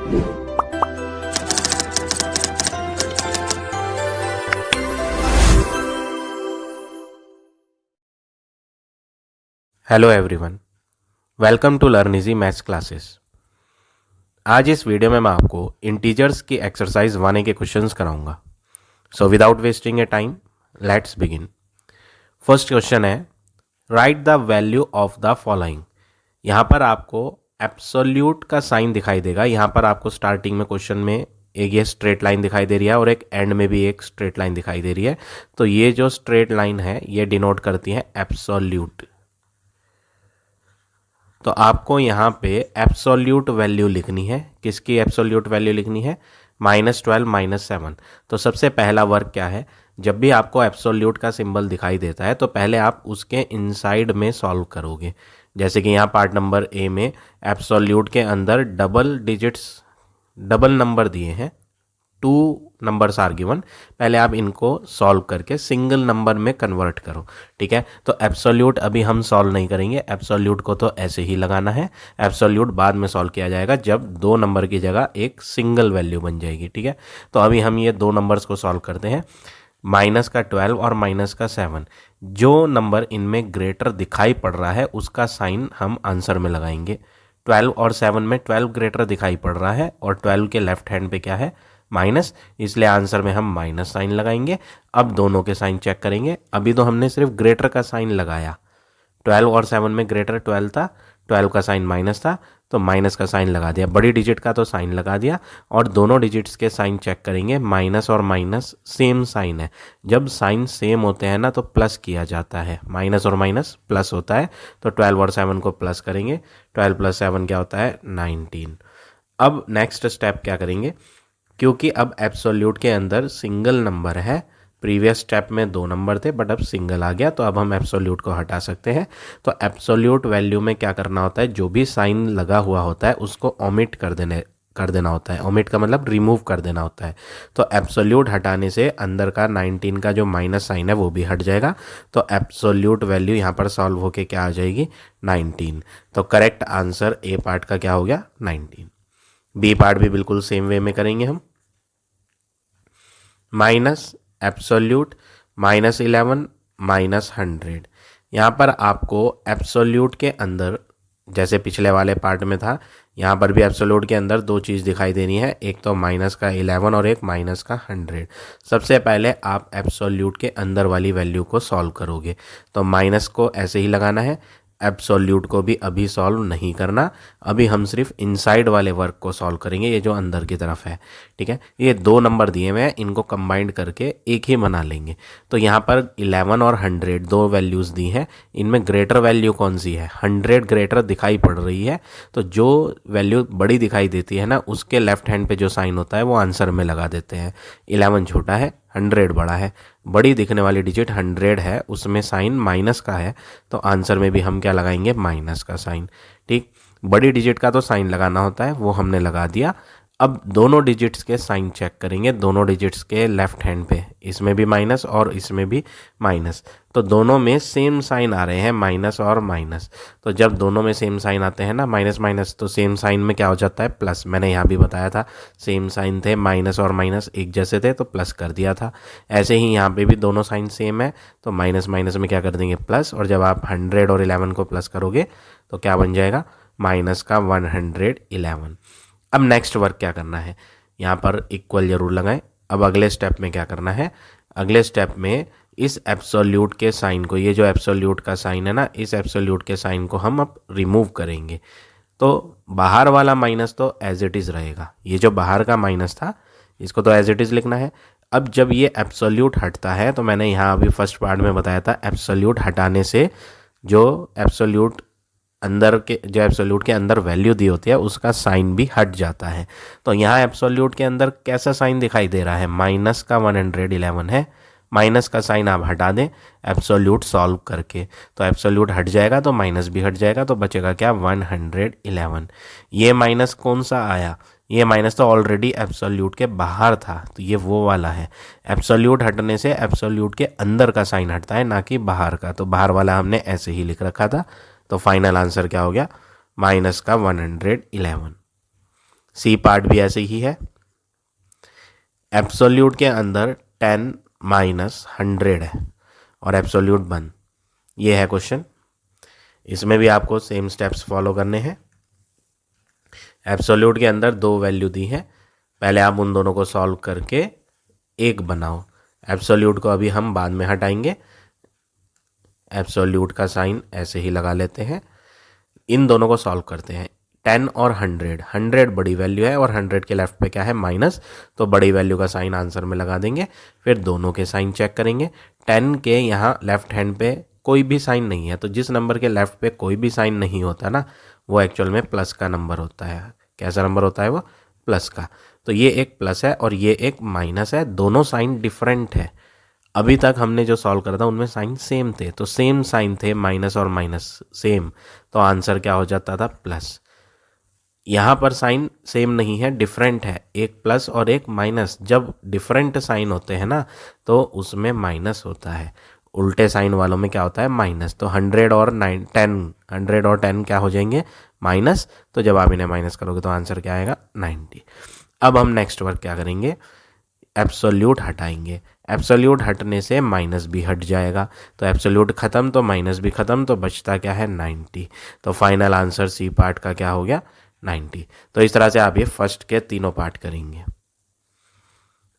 Hello everyone, welcome to learn easy maths classes. आज इस video में मैं आपको इंटीजर्स की एक्सरसाइज 1A के क्वेश्चंस कराऊंगा। So without wasting a time, let's begin. First question है, write the value of the following. यहाँ पर आपको एब्सोल्यूट का साइन दिखाई देगा। यहाँ पर आपको स्टार्टिंग में क्वेश्चन में एक ये स्ट्रेट लाइन दिखाई दे रही है और एक एंड में भी एक स्ट्रेट लाइन दिखाई दे रही है। तो ये जो स्ट्रेट लाइन है ये डिनोट करती है एब्सोल्यूट। तो आपको यहाँ पे एब्सोल्यूट वैल्यू लिखनी है। किसकी एब्सोल्यूट वैल्यू लिखनी है? -12 -7। तो सबसे पहला वर्क क्या है, जब भी आपको एब्सोल्यूट का सिंबल दिखाई देता है तो पहले आप उसके इनसाइड में सॉल्व करोगे। जैसे कि यहाँ पार्ट नंबर ए में एब्सोल्यूट के अंदर डबल नंबर दिए हैं, 2 नंबर्स आर गिवन। पहले आप इनको सॉल्व करके सिंगल नंबर में कन्वर्ट करो, ठीक है। तो एब्सोल्यूट अभी हम सॉल्व नहीं करेंगे, एब्सोल्यूट को तो ऐसे ही लगाना है। एब्सोल्यूट बाद में सॉल्व किया जाएगा जब 2 नंबर की जगह एक सिंगल वैल्यू बन जाएगी, ठीक है। तो अभी हम ये 2 नंबर्स को सॉल्व करते हैं, -12 और -7। जो नंबर इनमें ग्रेटर दिखाई पड़ रहा है उसका साइन हम आंसर में लगाएंगे। 12 और 7 में 12 ग्रेटर दिखाई पड़ रहा है और 12 के लेफ्ट हैंड पे क्या है? माइनस, इसलिए आंसर में हम माइनस साइन लगाएंगे। अब दोनों के साइन चेक करेंगे। अभी तो हमने सिर्फ ग्रेटर का साइन लगाया, 12 और 7 में ग्रेटर 12 था, 12 का साइन माइनस था तो माइनस का साइन लगा दिया। बड़ी डिजिट का तो साइन लगा दिया और दोनों डिजिट्स के साइन चेक करेंगे। माइनस और माइनस सेम साइन है, जब साइन सेम होते हैं ना तो प्लस किया जाता है। माइनस और माइनस प्लस होता है, तो 12 और 7 को प्लस करेंगे। 12 + 7 क्या होता है? 19। अब नेक्स्ट स्टेप क्या करेंगे, क्योंकि अब एब्सोल्यूट के अंदर सिंगल नंबर है, प्रीवियस स्टेप में 2 नंबर थे बट अब सिंगल आ गया, तो अब हम एब्सोल्यूट को हटा सकते हैं। तो एब्सोल्यूट वैल्यू में क्या करना होता है, जो भी साइन लगा हुआ होता है उसको ओमिट कर देना होता है। ओमिट का मतलब रिमूव कर देना होता है। तो एब्सोल्यूट हटाने से अंदर का 19 का जो माइनस साइन है वो भी हट जाएगा। तो एब्सोल्यूट वैल्यू यहाँ पर सॉल्व होके क्या आ जाएगी? 19। तो करेक्ट आंसर ए पार्ट का क्या हो गया? 19। बी पार्ट भी बिल्कुल सेम वे में करेंगे हम। Minus absolute -11 -100। यहाँ पर आपको एब्सोल्यूट के अंदर, जैसे पिछले वाले पार्ट में था, यहाँ पर भी एब्सोल्यूट के अंदर 2 चीज़ दिखाई देनी है, एक तो माइनस का 11 और एक माइनस का 100। सबसे पहले आप एब्सोल्यूट के अंदर वाली वैल्यू को सॉल्व करोगे। तो माइनस को ऐसे ही लगाना है, एब्सोल्यूट को भी अभी सॉल्व नहीं करना। अभी हम सिर्फ इनसाइड वाले वर्क को सॉल्व करेंगे, ये जो अंदर की तरफ है, ठीक है। ये 2 नंबर दिए हुए हैं, इनको कंबाइंड करके एक ही बना लेंगे। तो यहाँ पर 11 और 100 2 वैल्यूज़ दी हैं, इनमें ग्रेटर वैल्यू कौन सी है? 100 ग्रेटर दिखाई पड़ रही है, तो जो वैल्यू बड़ी दिखाई देती है ना उसके लेफ्ट हैंड पे जो साइन होता है वो आंसर में लगा देते हैं। 11 छोटा है, 100 बड़ा है, बड़ी दिखने वाली डिजिट 100 है, उसमें साइन माइनस का है, तो आंसर में भी हम क्या लगाएंगे? माइनस का साइन, ठीक। बड़ी डिजिट का तो साइन लगाना होता है, वो हमने लगा दिया। अब दोनों डिजिट्स के साइन चेक करेंगे, दोनों डिजिट्स के लेफ्ट हैंड पे, इसमें भी माइनस और इसमें भी माइनस, तो दोनों में सेम साइन आ रहे हैं, माइनस और माइनस। तो जब दोनों में सेम साइन आते हैं ना, माइनस माइनस, तो सेम साइन में क्या हो जाता है? प्लस। मैंने यहाँ भी बताया था, सेम साइन थे, माइनस और माइनस एक जैसे थे तो प्लस कर दिया था। ऐसे ही यहाँ पे भी दोनों साइन सेम है, तो माइनस माइनस में क्या कर देंगे? प्लस। और जब आप 100 और 11 को प्लस करोगे तो क्या बन जाएगा? माइनस का 111। अब नेक्स्ट वर्क क्या करना है, यहाँ पर इक्वल जरूर लगाएं। अब अगले स्टेप में क्या करना है, अगले स्टेप में इस एब्सोल्यूट के साइन को, ये जो एब्सोल्यूट का साइन है ना, इस एब्सोल्यूट के साइन को हम अब रिमूव करेंगे। तो बाहर वाला माइनस तो एज इट इज़ रहेगा, ये जो बाहर का माइनस था इसको तो एज इट इज़ लिखना है। अब जब ये एब्सोल्यूट हटता है, तो मैंने यहाँ अभी फर्स्ट पार्ट में बताया था, एब्सोल्यूट हटाने से जो एब्सोल्यूट के अंदर वैल्यू दी होती है उसका साइन भी हट जाता है। तो यहाँ एब्सोल्यूट के अंदर कैसा साइन दिखाई दे रहा है? माइनस का 111 है, माइनस का साइन आप हटा दें एब्सोल्यूट सॉल्व करके, तो एब्सोल्यूट हट जाएगा तो माइनस भी हट जाएगा, तो बचेगा क्या? 111। ये माइनस कौन सा आया? ये माइनस तो ऑलरेडी एब्सोल्यूट के बाहर था, तो ये वो वाला है। एब्सोल्यूट हटने से एब्सोल्यूट के अंदर का साइन हटता है, ना कि बाहर का, तो बाहर वाला हमने ऐसे ही लिख रखा था। तो फाइनल आंसर क्या हो गया? माइनस का 111। सी पार्ट भी ऐसे ही है। एब्सोल्यूट के अंदर 10 माइनस 100 है और एब्सोल्यूट 1। ये है क्वेश्चन। इसमें भी आपको सेम स्टेप्स फॉलो करने हैं। एब्सोल्यूट के अंदर दो वैल्यू दी है, पहले आप उन दोनों को सॉल्व करके एक बनाओ। एब्सोल्यूट को अभी हम बाद में हटाएंगे। एब्सोल्यूट का साइन ऐसे ही लगा लेते हैं। इन दोनों को सॉल्व करते हैं। 10 और 100, 100 बड़ी वैल्यू है और 100 के लेफ्ट पे क्या है, माइनस, तो बड़ी वैल्यू का साइन आंसर में लगा देंगे। फिर दोनों के साइन चेक करेंगे। 10 के यहाँ लेफ्ट हैंड पे कोई भी साइन नहीं है, तो जिस नंबर के लेफ्ट पे कोई भी साइन नहीं होता ना, वो एक्चुअल में प्लस का नंबर होता है। कैसा नंबर होता है वो, प्लस का। तो ये एक प्लस है और ये एक माइनस है, दोनों साइन डिफरेंट है। अभी तक हमने जो सॉल्व करा था उनमें साइन सेम थे, तो सेम साइन थे, माइनस और माइनस सेम, तो आंसर क्या हो जाता था, प्लस। यहाँ पर साइन सेम नहीं है, डिफरेंट है, एक प्लस और एक माइनस। जब डिफरेंट साइन होते हैं ना तो उसमें माइनस होता है, उल्टे साइन वालों में क्या होता है, माइनस। तो 100 और 10 क्या हो जाएंगे, माइनस। तो जब आप इन्हें माइनस करोगे तो आंसर क्या आएगा, 90। अब हम नेक्स्ट वर्क क्या करेंगे, एब्सोल्यूट हटाएंगे। एब्सोल्यूट हटने से माइनस भी हट जाएगा, तो एब्सोल्यूट खत्म तो माइनस भी खत्म, तो बचता क्या है, 90। तो फाइनल आंसर सी पार्ट का क्या हो गया, 90। तो इस तरह से आप ये फर्स्ट के तीनों पार्ट करेंगे।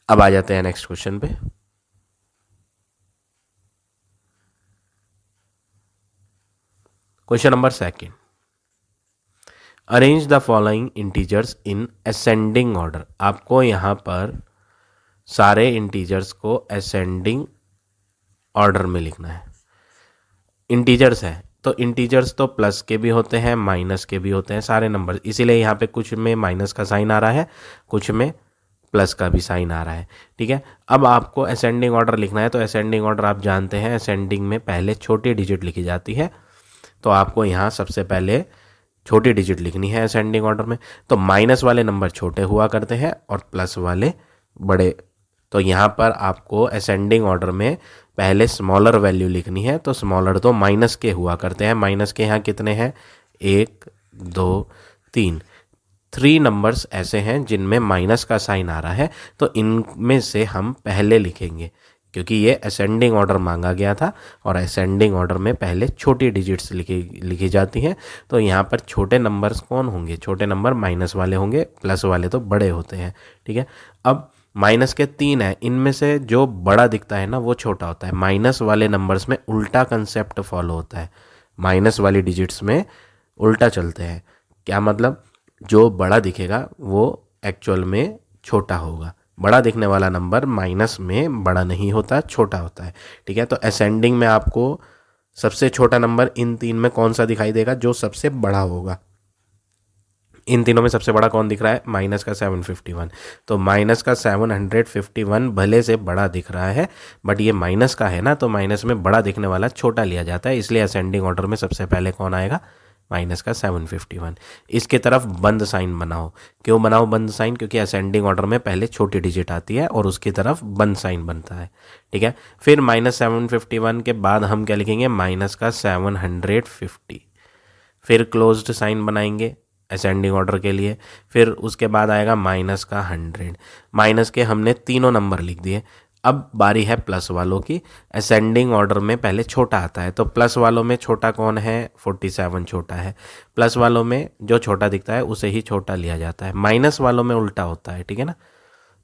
अब आ जाते हैं नेक्स्ट क्वेश्चन पे। Question number 2, arrange the following integers in ascending order. आपको यहाँ पर सारे इंटीजर्स को असेंडिंग ऑर्डर में लिखना है। इंटीजर्स है तो इंटीजर्स तो प्लस के भी होते हैं, माइनस के भी होते हैं, सारे नंबर, इसीलिए यहाँ पे कुछ में माइनस का साइन आ रहा है, कुछ में प्लस का भी साइन आ रहा है। ठीक है, अब आपको असेंडिंग ऑर्डर लिखना है, तो असेंडिंग ऑर्डर आप जानते हैं, असेंडिंग में पहले छोटी डिजिट लिखी जाती है, तो आपको यहाँ सबसे पहले छोटी डिजिट लिखनी है असेंडिंग ऑर्डर में। तो माइनस वाले नंबर छोटे हुआ करते हैं और प्लस वाले बड़े। तो यहाँ पर आपको असेंडिंग ऑर्डर में पहले स्मॉलर वैल्यू लिखनी है, तो स्मॉलर तो माइनस के हुआ करते हैं। माइनस के यहाँ कितने हैं, 1 2 3, 3 नंबर्स ऐसे हैं जिनमें माइनस का साइन आ रहा है, तो इनमें से हम पहले लिखेंगे, क्योंकि ये असेंडिंग ऑर्डर मांगा गया था और असेंडिंग ऑर्डर में पहले छोटी डिजिट्स लिखी जाती हैं। तो यहाँ पर छोटे नंबर्स कौन होंगे, छोटे नंबर माइनस वाले होंगे, प्लस वाले तो बड़े होते हैं। ठीक है, अब माइनस के 3 है, इनमें से जो बड़ा दिखता है ना वो छोटा होता है। माइनस वाले नंबर्स में उल्टा कंसेप्ट फॉलो होता है, माइनस वाली डिजिट्स में उल्टा चलते हैं। क्या मतलब, जो बड़ा दिखेगा वो एक्चुअल में छोटा होगा, बड़ा दिखने वाला नंबर माइनस में बड़ा नहीं होता, छोटा होता है। ठीक है, तो असेंडिंग में आपको सबसे छोटा नंबर इन 3 में कौन सा दिखाई देगा, जो सबसे बड़ा होगा। इन तीनों में सबसे बड़ा कौन दिख रहा है, माइनस का 751। तो माइनस का 751 भले से बड़ा दिख रहा है, बट ये माइनस का है ना, तो माइनस में बड़ा दिखने वाला छोटा लिया जाता है, इसलिए असेंडिंग ऑर्डर में सबसे पहले कौन आएगा, माइनस का 751। इसके तरफ बंद साइन बनाओ। क्यों बनाओ बंद साइन, क्योंकि असेंडिंग ऑर्डर में पहले छोटी डिजिट आती है और उसकी तरफ बंद साइन बनता है। ठीक है, फिर माइनस 751 के बाद हम क्या लिखेंगे, माइनस का 750। फिर क्लोज्ड साइन बनाएंगे असेंडिंग ऑर्डर के लिए। फिर उसके बाद आएगा माइनस का 100। माइनस के हमने तीनों नंबर लिख दिए। अब बारी है प्लस वालों की। असेंडिंग ऑर्डर में पहले छोटा आता है, तो प्लस वालों में छोटा कौन है, 47 छोटा है। प्लस वालों में जो छोटा दिखता है उसे ही छोटा लिया जाता है। माइनस वालों में उल्टा होता है, ठीक है ना,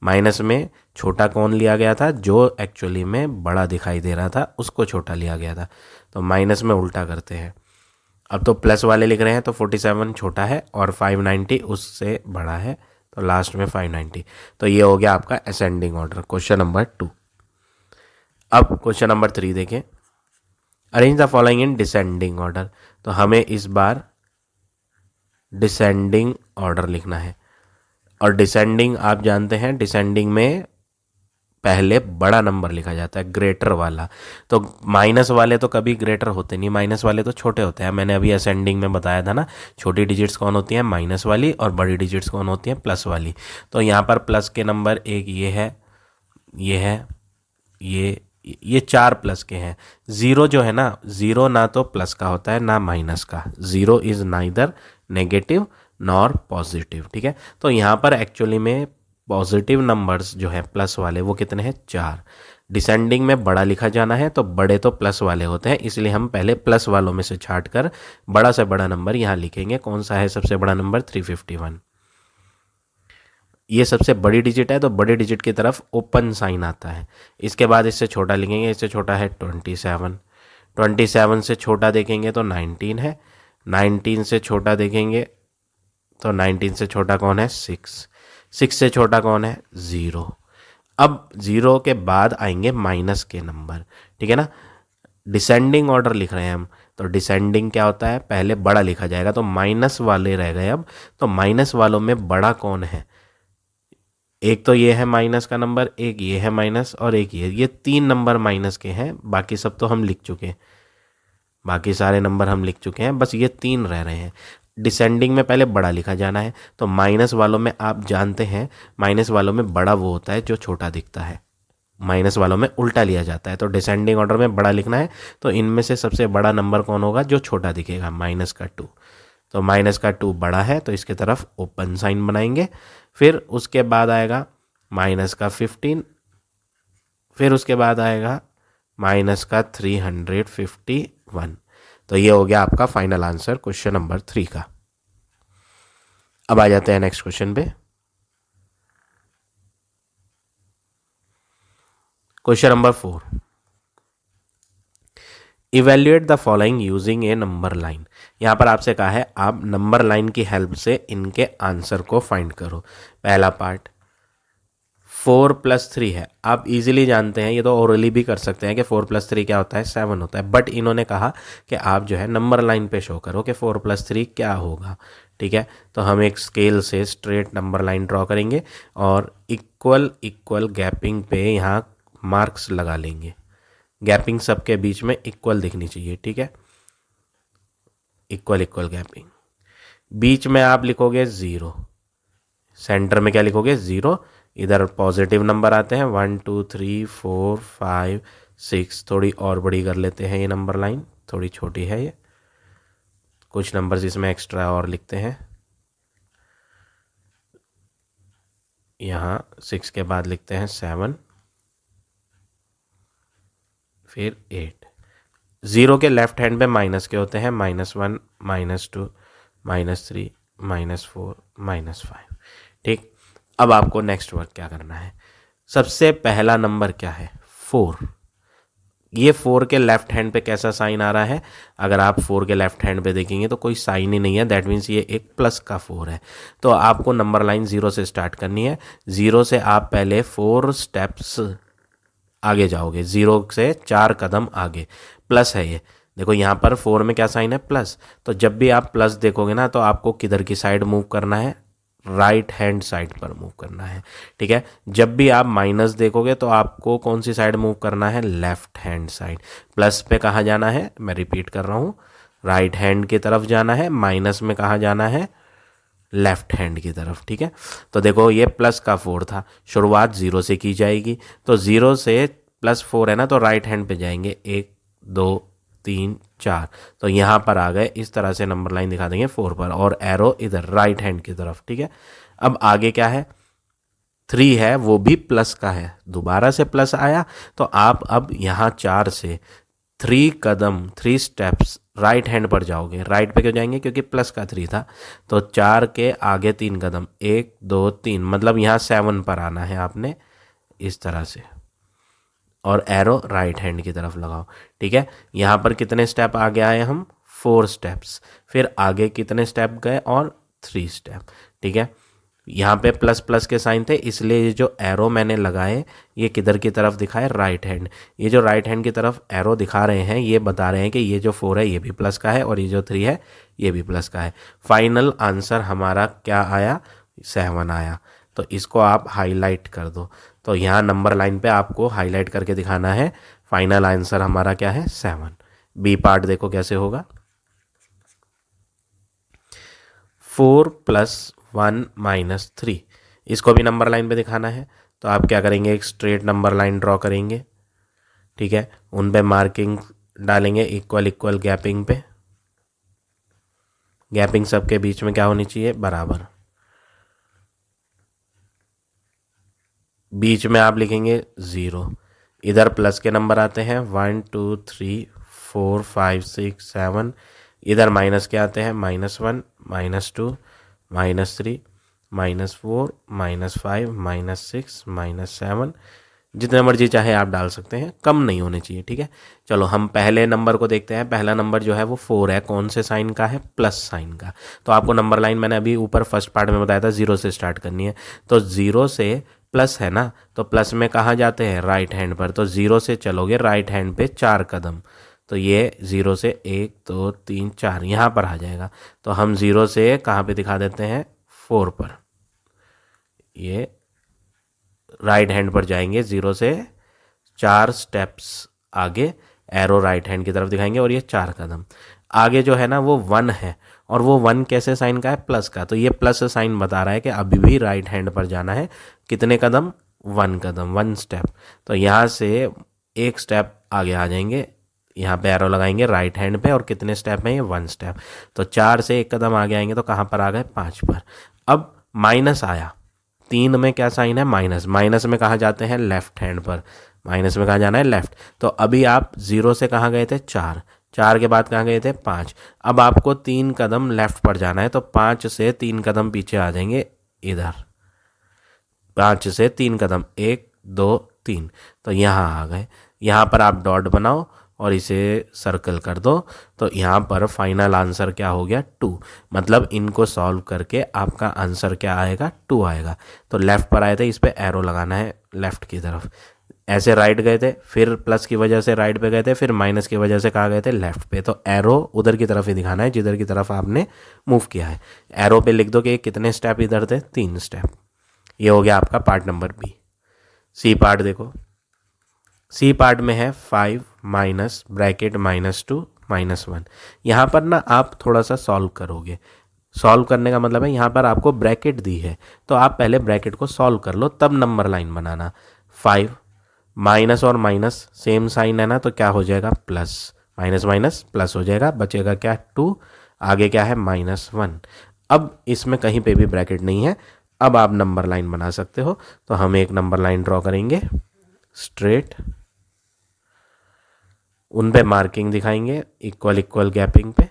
माइनस में छोटा कौन लिया गया था, जो एक्चुअली में बड़ा दिखाई दे रहा था उसको छोटा लिया गया था, तो माइनस में उल्टा करते हैं। अब तो प्लस वाले लिख रहे हैं, तो 47 छोटा है और 590 उससे बड़ा है, तो लास्ट में 590। तो ये हो गया आपका असेंडिंग ऑर्डर, क्वेश्चन नंबर 2। अब क्वेश्चन नंबर 3 देखें, arrange the following in descending order. तो हमें इस बार डिसेंडिंग ऑर्डर लिखना है, और डिसेंडिंग आप जानते हैं, डिसेंडिंग में पहले बड़ा नंबर लिखा जाता है, ग्रेटर वाला। तो माइनस वाले तो कभी ग्रेटर होते नहीं, माइनस वाले तो छोटे होते हैं। मैंने अभी असेंडिंग में बताया था ना, छोटी डिजिट्स कौन होती हैं, माइनस वाली, और बड़ी डिजिट्स कौन होती हैं, प्लस वाली। तो यहाँ पर प्लस के नंबर एक ये है, ये है, ये 4 प्लस के हैं। ज़ीरो जो है ना, ज़ीरो ना तो प्लस का होता है ना माइनस का। Zero is neither negative nor positive. ठीक है, तो यहाँ पर एक्चुअली में पॉजिटिव नंबर्स जो है प्लस वाले वो कितने हैं, 4। डिसेंडिंग में बड़ा लिखा जाना है तो बड़े तो प्लस वाले होते हैं, इसलिए हम पहले प्लस वालों में से छाट कर बड़ा से बड़ा नंबर यहाँ लिखेंगे। कौन सा है सबसे बड़ा नंबर, 351। ये सबसे बड़ी डिजिट है तो बड़ी डिजिट की तरफ ओपन साइन आता है। इसके बाद इससे छोटा लिखेंगे, इससे छोटा है 27। 27 से छोटा देखेंगे तो 19 है। 19 से छोटा देखेंगे तो 19 से छोटा कौन है, 6। 6 से छोटा कौन है, 0। अब 0 के बाद आएंगे माइनस के नंबर। ठीक है ना, डिसेंडिंग ऑर्डर लिख रहे हैं हम, तो डिसेंडिंग क्या होता है, पहले बड़ा लिखा जाएगा, तो माइनस वाले रह गए अब। तो माइनस वालों में बड़ा कौन है, एक तो ये है माइनस का नंबर, एक ये है माइनस, और एक ये 3 नंबर माइनस के हैं। बाकी सब तो हम लिख चुके हैं, बाकी सारे नंबर हम लिख चुके हैं, बस ये 3 रह रहे हैं। डिसेंडिंग में पहले बड़ा लिखा जाना है, तो माइनस वालों में आप जानते हैं, माइनस वालों में बड़ा वो होता है जो छोटा दिखता है, माइनस वालों में उल्टा लिया जाता है। तो डिसेंडिंग ऑर्डर में बड़ा लिखना है, तो इनमें से सबसे बड़ा नंबर कौन होगा, जो छोटा दिखेगा, माइनस का 2। तो माइनस का 2 बड़ा है तो इसके तरफ ओपन साइन बनाएंगे। फिर उसके बाद आएगा माइनस का 15, फिर उसके बाद आएगा माइनस का 351। तो ये हो गया आपका फाइनल आंसर क्वेश्चन नंबर 3 का। अब आ जाते हैं नेक्स्ट क्वेश्चन पे। Question number 4, evaluate the following using A number line. यहाँ पर आपसे कहा है आप नंबर लाइन की हेल्प से इनके आंसर को फाइंड करो। पहला पार्ट 4 + 3 है, आप इजीली जानते हैं, ये तो ओरली भी कर सकते हैं कि 4 + 3 क्या होता है, 7 होता है। बट इन्होंने कहा कि आप जो है नंबर लाइन पे शो करो कि 4 + 3 क्या होगा। ठीक है, तो हम एक स्केल से स्ट्रेट नंबर लाइन ड्रॉ करेंगे और इक्वल इक्वल गैपिंग पे यहाँ मार्क्स लगा लेंगे। गैपिंग सबके बीच में इक्वल दिखनी चाहिए। ठीक है, इक्वल इक्वल गैपिंग, बीच में आप लिखोगे 0, सेंटर में क्या लिखोगे, 0। इधर पॉजिटिव नंबर आते हैं 1 2 3 4 5 6। थोड़ी और बड़ी कर लेते हैं ये नंबर लाइन, थोड़ी छोटी है ये, कुछ नंबर्स इसमें एक्स्ट्रा और लिखते हैं। यहाँ 6 के बाद लिखते हैं 7, फिर 8। 0 के लेफ्ट हैंड पे माइनस के होते हैं, -1 -2 -3 -4 -5। ठीक, अब आपको नेक्स्ट वर्क क्या करना है, सबसे पहला नंबर क्या है, 4। ये 4 के लेफ्ट हैंड पे कैसा साइन आ रहा है, अगर आप 4 के लेफ्ट हैंड पे देखेंगे तो कोई साइन ही नहीं है, दैट मीन्स ये एक प्लस का 4 है। तो आपको नंबर लाइन 0 से स्टार्ट करनी है। 0 से आप पहले 4 स्टेप्स आगे जाओगे, 0 से 4 कदम आगे, प्लस है ये। देखो यहाँ पर 4 में क्या साइन है, प्लस। तो जब भी आप प्लस देखोगे ना तो आपको किधर की साइड मूव करना है, राइट हैंड साइड पर मूव करना है। ठीक है, जब भी आप माइनस देखोगे तो आपको कौन सी साइड मूव करना है, लेफ्ट हैंड साइड। प्लस पे कहाँ जाना है, मैं रिपीट कर रहा हूँ, राइट हैंड की तरफ जाना है। माइनस में कहाँ जाना है, लेफ्ट हैंड की तरफ। ठीक है, तो देखो ये प्लस का 4 था, शुरुआत 0 से की जाएगी, तो 0 से +4 है ना, तो राइट हैंड पे जाएंगे, 1 2 3 4। तो यहाँ पर आ गए, इस तरह से नंबर लाइन दिखा देंगे 4 पर, और एरो इधर राइट हैंड की तरफ। ठीक है, अब आगे क्या है, 3 है, वो भी प्लस का है, दोबारा से प्लस आया, तो आप अब यहाँ 4 से 3 कदम 3 स्टेप्स राइट हैंड पर जाओगे। राइट पे क्यों जाएंगे, क्योंकि प्लस का 3 था, तो 4 के आगे 3 कदम, 1 2 3, मतलब यहाँ 7 पर आना है आपने, इस तरह से, और एरो राइट हैंड की तरफ लगाओ। ठीक है, यहाँ पर कितने स्टेप आगे आए हम, 4 स्टेप्स, फिर आगे कितने स्टेप गए, और 3 स्टेप। ठीक है, यहाँ पे प्लस प्लस के साइन थे, इसलिए ये जो एरो मैंने लगाए ये किधर की तरफ दिखाए, राइट हैंड। ये जो राइट हैंड की तरफ एरो दिखा रहे हैं ये बता रहे हैं कि ये जो 4 है ये भी प्लस का है, और ये जो 3 है ये भी प्लस का है। फाइनल आंसर हमारा क्या आया, 7 आया। तो इसको आप हाईलाइट कर दो, तो यहाँ नंबर लाइन पे आपको हाईलाइट करके दिखाना है, फाइनल आंसर हमारा क्या है, 7। बी पार्ट देखो कैसे होगा, 4 + 1 - 3, इसको भी नंबर लाइन पे दिखाना है। तो आप क्या करेंगे, एक स्ट्रेट नंबर लाइन ड्रॉ करेंगे। ठीक है, उन पे मार्किंग डालेंगे इक्वल इक्वल गैपिंग पे, गैपिंग सबके बीच में क्या होनी चाहिए, बराबर। बीच में आप लिखेंगे 0। इधर प्लस के नंबर आते हैं 1 2 3 4 5 6 7। इधर माइनस के आते हैं -1 -2 -3 -4 -5 -6 -7। जितने मर्जी चाहे आप डाल सकते हैं, कम नहीं होने चाहिए, ठीक है। चलो हम पहले नंबर को देखते हैं। पहला नंबर जो है वो 4 है, कौन से साइन का है, प्लस साइन का। तो आपको नंबर लाइन मैंने अभी ऊपर फर्स्ट पार्ट में बताया था 0 से स्टार्ट करनी है। तो 0 से प्लस है ना, तो प्लस में कहाँ जाते हैं, राइट हैंड पर। तो 0 से चलोगे राइट हैंड पे 4 कदम, तो ये 0 से 1 2 3 4 यहाँ पर आ जाएगा। तो हम 0 से कहाँ पे दिखा देते हैं, 4 पर। ये राइट हैंड पर जाएंगे, 0 से 4 स्टेप्स आगे एरो राइट हैंड की तरफ दिखाएंगे, और ये 4 कदम आगे जो है ना वो 1 है, और वो 1 कैसे साइन का है, प्लस का। तो ये प्लस साइन बता रहा है कि अभी भी राइट हैंड पर जाना है। कितने कदम, 1 कदम, 1 स्टेप। तो यहाँ से एक स्टेप आगे आ जाएंगे, यहाँ पे एरो लगाएंगे राइट हैंड पे, और कितने स्टेप हैं ये, 1 स्टेप। तो 4 से एक कदम आगे आएंगे तो कहाँ पर आ गए, 5 पर। अब माइनस आया, 3 में क्या साइन है, माइनस। माइनस में कहाँ जाते हैं, लेफ्ट हैंड पर। माइनस में कहाँ जाना है, लेफ्ट। तो अभी आप 0 से कहाँ गए थे, 4। 4 के बाद कहाँ गए थे, 5। अब आपको 3 कदम लेफ्ट पर जाना है, तो 5 से 3 कदम पीछे आ जाएंगे इधर। 5 से 3 कदम, 1 2 3, तो यहाँ आ गए। यहाँ पर आप डॉट बनाओ और इसे सर्कल कर दो। तो यहाँ पर फाइनल आंसर क्या हो गया, 2। मतलब इनको सॉल्व करके आपका आंसर क्या आएगा, 2 आएगा। तो लेफ़्ट पर आए थे, इस पर एरो लगाना है लेफ़्ट की तरफ। ऐसे राइट गए थे, फिर प्लस की वजह से राइट पे गए थे, फिर माइनस की वजह से कहाँ गए थे, लेफ़्ट पे। तो एरो उधर की तरफ ही दिखाना है जिधर की तरफ आपने मूव किया है। एरो पे लिख दो कि कितने स्टेप इधर थे, 3 स्टेप। ये हो गया आपका part number B. C part देखो। सी पार्ट में है 5 माइनस ब्रैकेट -2 -1। यहाँ पर ना आप थोड़ा सा सॉल्व करोगे। सॉल्व करने का मतलब है यहाँ पर आपको ब्रैकेट दी है, तो आप पहले ब्रैकेट को सॉल्व कर लो, तब नंबर लाइन बनाना। 5 माइनस और माइनस सेम साइन है ना, तो क्या हो जाएगा, प्लस। माइनस माइनस प्लस हो जाएगा, बचेगा क्या, 2। आगे क्या है, -1। अब इसमें कहीं पे भी ब्रैकेट नहीं है। अब आप नंबर लाइन बना सकते हो। तो हम एक नंबर लाइन ड्रॉ करेंगे स्ट्रेट, उन पे मार्किंग दिखाएंगे इक्वल इक्वल गैपिंग पे।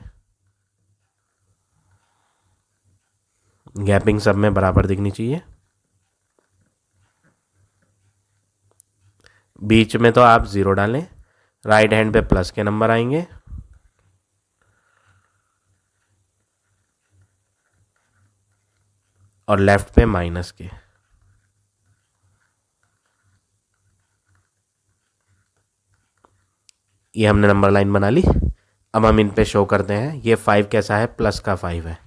गैपिंग सब में बराबर दिखनी चाहिए। बीच में तो आप 0 डालें, राइट हैंड पे प्लस के नंबर आएंगे, और लेफ्ट पे माइनस के। ये हमने नंबर लाइन बना ली। अब हम इन पे शो करते हैं। ये 5 कैसा है, प्लस का 5 है,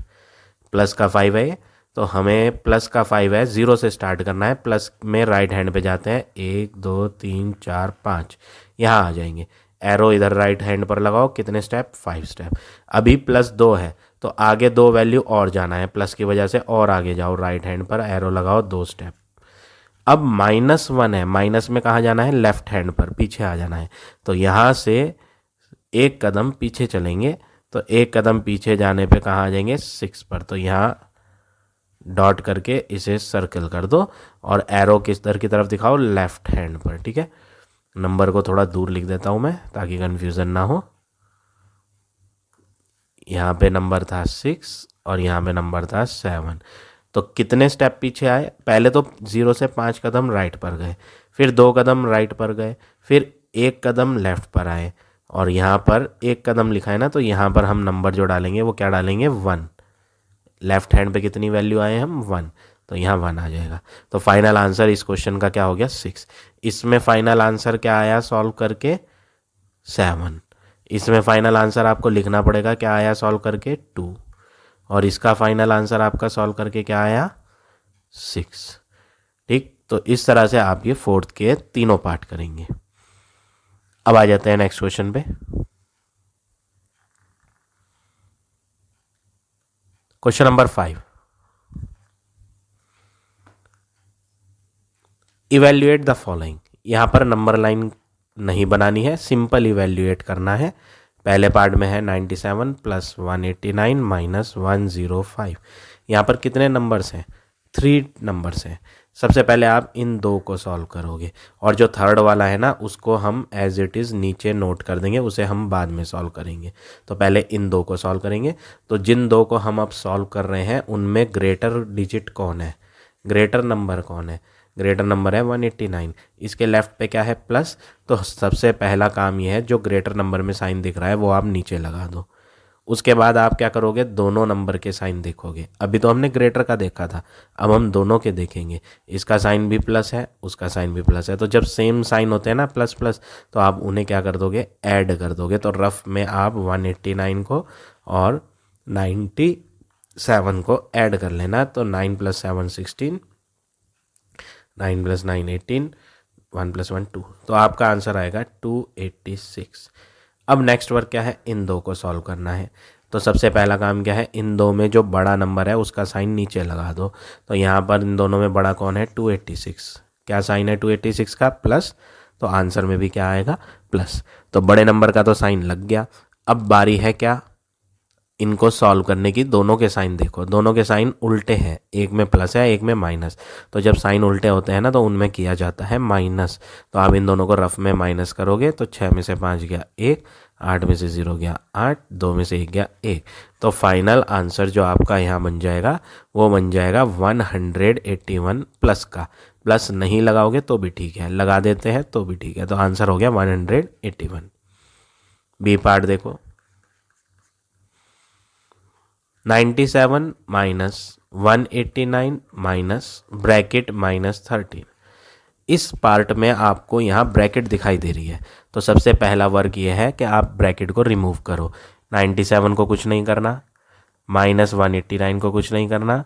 प्लस का 5 है ये। तो हमें प्लस का 5 है, 0 से स्टार्ट करना है। प्लस में राइट हैंड पे जाते हैं, 1 2 3 4 5, यहाँ आ जाएंगे। एरो इधर राइट हैंड पर लगाओ, कितने स्टेप, 5 स्टेप। अभी +2 है, तो आगे 2 वैल्यू और जाना है, प्लस की वजह से और आगे जाओ, राइट हैंड पर एरो लगाओ, 2 स्टेप। अब -1 है, माइनस में कहाँ जाना है, लेफ्ट हैंड पर, पीछे आ जाना है। तो यहाँ से एक कदम पीछे चलेंगे, तो एक कदम पीछे जाने पे कहाँ आ जाएंगे, 6 पर। तो यहाँ डॉट करके इसे सर्कल कर दो, और एरो किस तरह की तरफ दिखाओ, लेफ्ट हैंड पर, ठीक है। नंबर को थोड़ा दूर लिख देता हूँ मैं ताकि कन्फ्यूज़न ना हो। यहाँ पे नंबर था 6 और यहाँ पे नंबर था 7। तो कितने स्टेप पीछे आए, पहले तो 0 से 5 कदम राइट पर गए, फिर 2 कदम राइट पर गए, फिर 1 कदम लेफ्ट पर आए, और यहाँ पर 1 कदम लिखा है ना, तो यहाँ पर हम नंबर जो डालेंगे वो क्या डालेंगे, 1। लेफ्ट हैंड पे कितनी वैल्यू आए हम, 1, तो यहाँ 1 आ जाएगा। तो फाइनल आंसर इस क्वेश्चन का क्या हो गया, 6। इसमें फाइनल आंसर क्या आया सॉल्व करके, 7। इसमें फाइनल आंसर आपको लिखना पड़ेगा, क्या आया सॉल्व करके, 2। और इसका फाइनल आंसर आपका सॉल्व करके क्या आया, 6। ठीक, तो इस तरह से आप ये 4th के तीनों पार्ट करेंगे। अब आ जाते हैं नेक्स्ट क्वेश्चन पे। Question number 5, evaluate the following. यहाँ पर नंबर लाइन नहीं बनानी है, सिंपल इवेल्युएट करना है। पहले पार्ट में है 97 प्लस 189 माइनस 105। यहाँ पर कितने नंबर्स हैं? 3 नंबर्स हैं। सबसे पहले आप इन दो को सॉल्व करोगे और जो थर्ड वाला है ना उसको हम एज इट इज़ नीचे नोट कर देंगे, उसे हम बाद में सॉल्व करेंगे। तो पहले इन दो को सॉल्व करेंगे। तो जिन दो को हम अब सॉल्व कर रहे हैं उनमें ग्रेटर डिजिट कौन है, ग्रेटर नंबर कौन है? ग्रेटर नंबर है 189। इसके लेफ्ट पे क्या है? प्लस। तो सबसे पहला काम ये है जो ग्रेटर नंबर में साइन दिख रहा है वो आप नीचे लगा दो। उसके बाद आप क्या करोगे? दोनों नंबर के साइन देखोगे। अभी तो हमने ग्रेटर का देखा था, अब हम दोनों के देखेंगे। इसका साइन भी प्लस है, उसका साइन भी प्लस है। तो जब सेम साइन होते हैं ना प्लस प्लस, तो आप उन्हें क्या कर दोगे? ऐड कर दोगे। तो रफ में आप 189 को और 97 को ऐड कर लेना। तो 9 + 7 16, 9 + 9 18, 1 + 1 2। तो आपका आंसर आएगा 286। अब नेक्स्ट वर्क क्या है? इन दो को सॉल्व करना है। तो सबसे पहला काम क्या है? इन दो में जो बड़ा नंबर है उसका साइन नीचे लगा दो। तो यहाँ पर इन दोनों में बड़ा कौन है? 286। क्या साइन है 286 का? प्लस। तो आंसर में भी क्या आएगा? प्लस। तो बड़े नंबर का तो साइन लग गया। अब बारी है क्या? इनको सॉल्व करने की। दोनों के साइन देखो, दोनों के साइन उल्टे हैं, एक में प्लस है एक में माइनस। तो जब साइन उल्टे होते हैं ना तो उनमें किया जाता है माइनस। तो आप इन दोनों को रफ में माइनस करोगे तो 6 में से 5 गया 1, 8 में से 0 गया 8, 2 में से 1 गया 1। तो फाइनल आंसर जो आपका यहाँ बन जाएगा वो बन जाएगा 181 प्लस का। प्लस नहीं लगाओगे तो भी ठीक है, लगा देते हैं तो भी ठीक है। तो आंसर हो गया 181। बी पार्ट देखो, 97 माइनस 189 माइनस ब्रैकेट माइनस 13। इस पार्ट में आपको यहाँ ब्रैकेट दिखाई दे रही है। तो सबसे पहला वर्क ये है कि आप ब्रैकेट को रिमूव करो। 97 को कुछ नहीं करना, माइनस 189 को कुछ नहीं करना।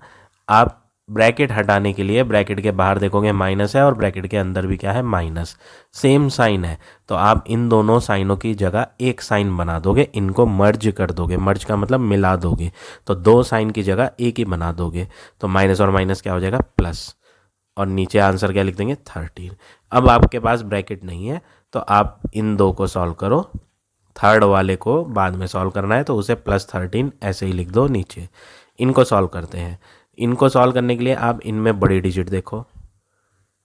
आप ब्रैकेट हटाने के लिए ब्रैकेट के बाहर देखोगे माइनस है और ब्रैकेट के अंदर भी क्या है? माइनस। सेम साइन है तो आप इन दोनों साइनों की जगह एक साइन बना दोगे, इनको मर्ज कर दोगे। मर्ज का मतलब मिला दोगे। तो दो साइन की जगह एक ही बना दोगे। तो माइनस और माइनस क्या हो जाएगा? प्लस। और नीचे आंसर क्या लिख देंगे? 13। अब आपके पास ब्रैकेट नहीं है तो आप इन दो को सॉल्व करो। थर्ड वाले को बाद में सॉल्व करना है तो उसे +13 ऐसे ही लिख दो नीचे। इनको सॉल्व करते हैं। इनको सॉल्व करने के लिए आप इनमें बड़ी डिजिट देखो।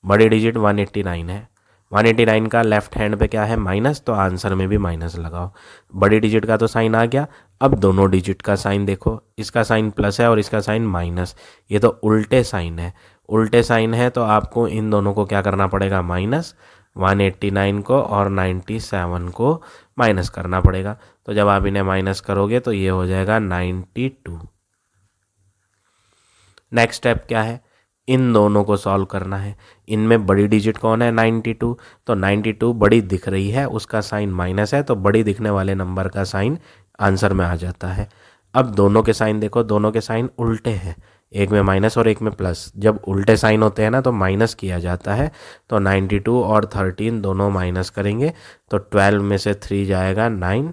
बड़ी डिजिट 189 है। 189 का लेफ्ट हैंड पे क्या है? माइनस। तो आंसर में भी माइनस लगाओ। बड़ी डिजिट का तो साइन आ गया। अब दोनों डिजिट का साइन देखो, इसका साइन प्लस है और इसका साइन माइनस। ये तो उल्टे साइन है। उल्टे साइन है तो आपको इन दोनों को क्या करना पड़ेगा? माइनस। 189 को और 97 को माइनस करना पड़ेगा। तो जब आप इन्हें माइनस करोगे तो ये हो जाएगा 92। नेक्स्ट स्टेप क्या है? इन दोनों को सॉल्व करना है। इनमें बड़ी डिजिट कौन है? 92। तो 92 बड़ी दिख रही है, उसका साइन माइनस है, तो बड़ी दिखने वाले नंबर का साइन आंसर में आ जाता है। अब दोनों के साइन देखो, दोनों के साइन उल्टे हैं, एक में माइनस और एक में प्लस। जब उल्टे साइन होते हैं ना तो माइनस किया जाता है। तो 92 और 13 दोनों माइनस करेंगे तो 12 में से 3 जाएगा 9,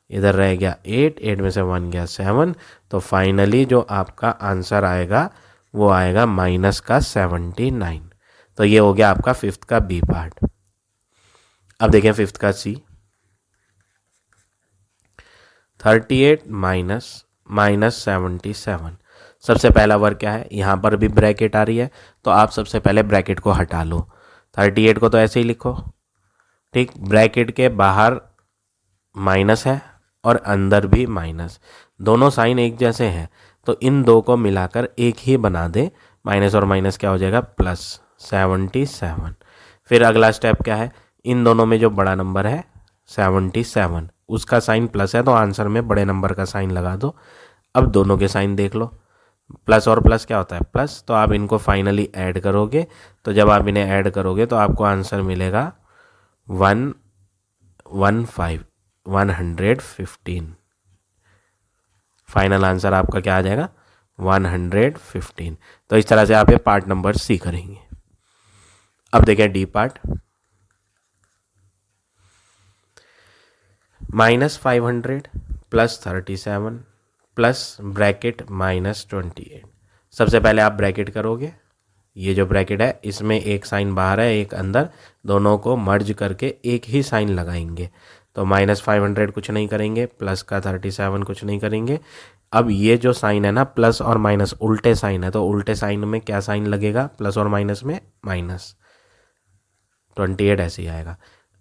इधर रह गया 8, 8 में से 1 गया 7। तो फाइनली जो आपका आंसर आएगा वो आएगा माइनस का 79। तो ये हो गया आपका फिफ्थ का बी पार्ट। अब देखें फिफ्थ का सी। 38 माइनस 77। सबसे पहला वर्क क्या है? यहाँ पर भी ब्रैकेट आ रही है तो आप सबसे पहले ब्रैकेट को हटा लो। 38 को तो ऐसे ही लिखो, ठीक। ब्रैकेट के बाहर माइनस है और अंदर भी माइनस, दोनों साइन एक जैसे हैं तो इन दो को मिलाकर एक ही बना दे। माइनस और माइनस क्या हो जाएगा? +77। फिर अगला स्टेप क्या है? इन दोनों में जो बड़ा नंबर है 77, उसका साइन प्लस है तो आंसर में बड़े नंबर का साइन लगा दो। अब दोनों के साइन देख लो, प्लस और प्लस क्या होता है? प्लस। तो आप इनको फाइनली ऐड करोगे। तो जब आप इन्हें ऐड करोगे तो आपको आंसर मिलेगा 115। फाइनल आंसर आपका क्या आ जाएगा? 115। तो इस तरह से आप ये पार्ट नंबर सी करेंगे। अब देखें डी पार्ट। -500 +37 plus bracket -28। सबसे पहले आप ब्रैकेट करोगे। ये जो ब्रैकेट है इसमें एक साइन बाहर है एक अंदर, दोनों को मर्ज करके एक ही साइन लगाएंगे। तो -500 कुछ नहीं करेंगे, प्लस का 37 कुछ नहीं करेंगे। अब ये जो साइन है ना, प्लस और माइनस उल्टे साइन है, तो उल्टे साइन में क्या साइन लगेगा, प्लस और माइनस में -28 ऐसे ही आएगा।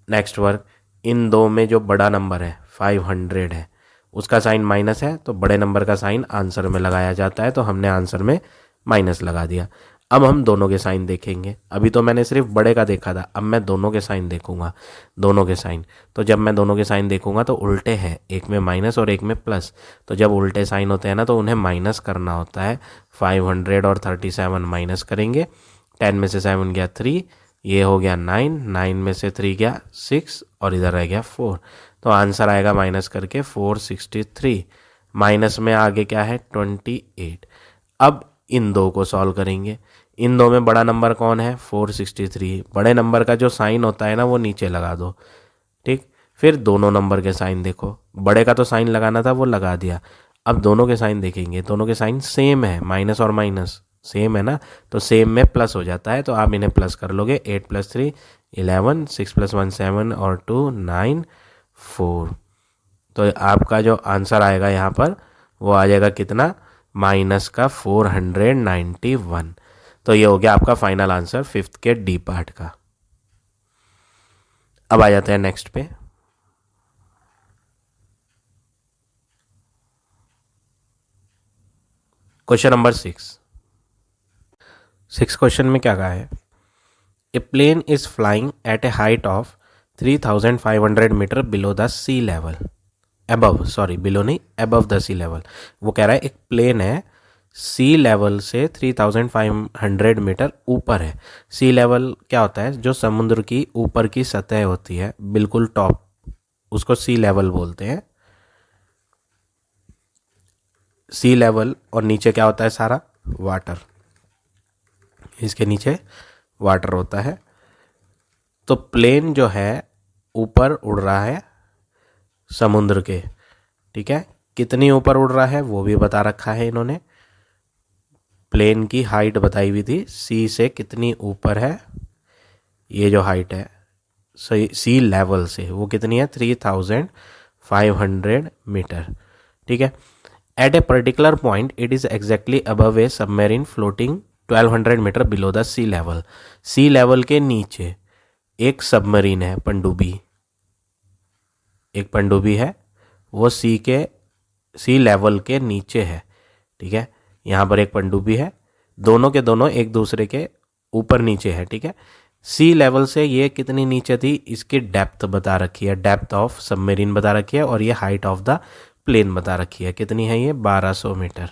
नेक्स्ट वर्क, इन दो में जो बड़ा नंबर है 500 है, उसका साइन माइनस है, तो बड़े नंबर का साइन आंसर में लगाया जाता है, तो हमने आंसर में माइनस लगा दिया। अब हम दोनों के साइन देखेंगे। अभी तो मैंने सिर्फ बड़े का देखा था, अब मैं दोनों के साइन देखूंगा, दोनों के साइन। तो जब मैं दोनों के साइन देखूंगा तो उल्टे हैं, एक में माइनस और एक में प्लस। तो जब उल्टे साइन होते हैं ना तो उन्हें माइनस करना होता है। 500 और 37 माइनस करेंगे। 10 में से 7 गया 3, ये हो गया 9, 9 में से 3 गया 6 और इधर रह गया 4। तो आंसर आएगा माइनस करके 463। माइनस में आगे क्या है 28। अब इन दो को सॉल्व करेंगे। इन दो में बड़ा नंबर कौन है 463। बड़े नंबर का जो साइन होता है ना वो नीचे लगा दो, ठीक। फिर दोनों नंबर के साइन देखो, बड़े का तो साइन लगाना था वो लगा दिया। अब दोनों के साइन देखेंगे, दोनों के साइन सेम है, माइनस और माइनस सेम है ना, तो सेम में प्लस हो जाता है, तो आप इन्हें प्लस कर लोगे। 8 + 3 11, 6 + 1 7 और 2 9 4। तो आपका जो आंसर आएगा यहाँ पर वो आ जाएगा कितना, माइनस का 491। तो ये हो गया आपका फाइनल आंसर 5th के डी पार्ट का। अब आ जाते हैं नेक्स्ट पे। क्वेश्चन नंबर 6 क्वेश्चन में क्या कहा है, a plane is flying at a height of 3500 metre below the sea level, above, sorry below नहीं, अबव द सी लेवल। वो कह रहा है एक प्लेन है सी लेवल से 3500 मीटर ऊपर है। सी लेवल क्या होता है, जो समुद्र की ऊपर की सतह होती है, बिल्कुल टॉप, उसको सी लेवल बोलते हैं। सी लेवल और नीचे क्या होता है, सारा वाटर, इसके नीचे वाटर होता है। तो प्लेन जो है ऊपर उड़ रहा है समुद्र के, ठीक है। कितनी ऊपर उड़ रहा है वो भी बता रखा है इन्होंने। प्लेन की हाइट बताई हुई थी, सी से कितनी ऊपर है, ये जो हाइट है सी लेवल से वो कितनी है 3500 मीटर, ठीक है। At a particular point it is exactly above a submarine floating 1200 metre below the sea level. Sea level के नीचे एक सबमरीन है, पनडुब्बी, एक पनडुब्बी है, वो सी लेवल के नीचे है, ठीक है। यहाँ पर एक पनडुब्बी है, दोनों के दोनों एक दूसरे के ऊपर नीचे है, ठीक है। सी लेवल से ये कितनी नीचे थी, इसकी डेप्थ बता रखी है, डेप्थ ऑफ सबमरीन बता रखी है, और ये हाइट ऑफ द प्लेन बता रखी है, कितनी है ये 1200 मीटर,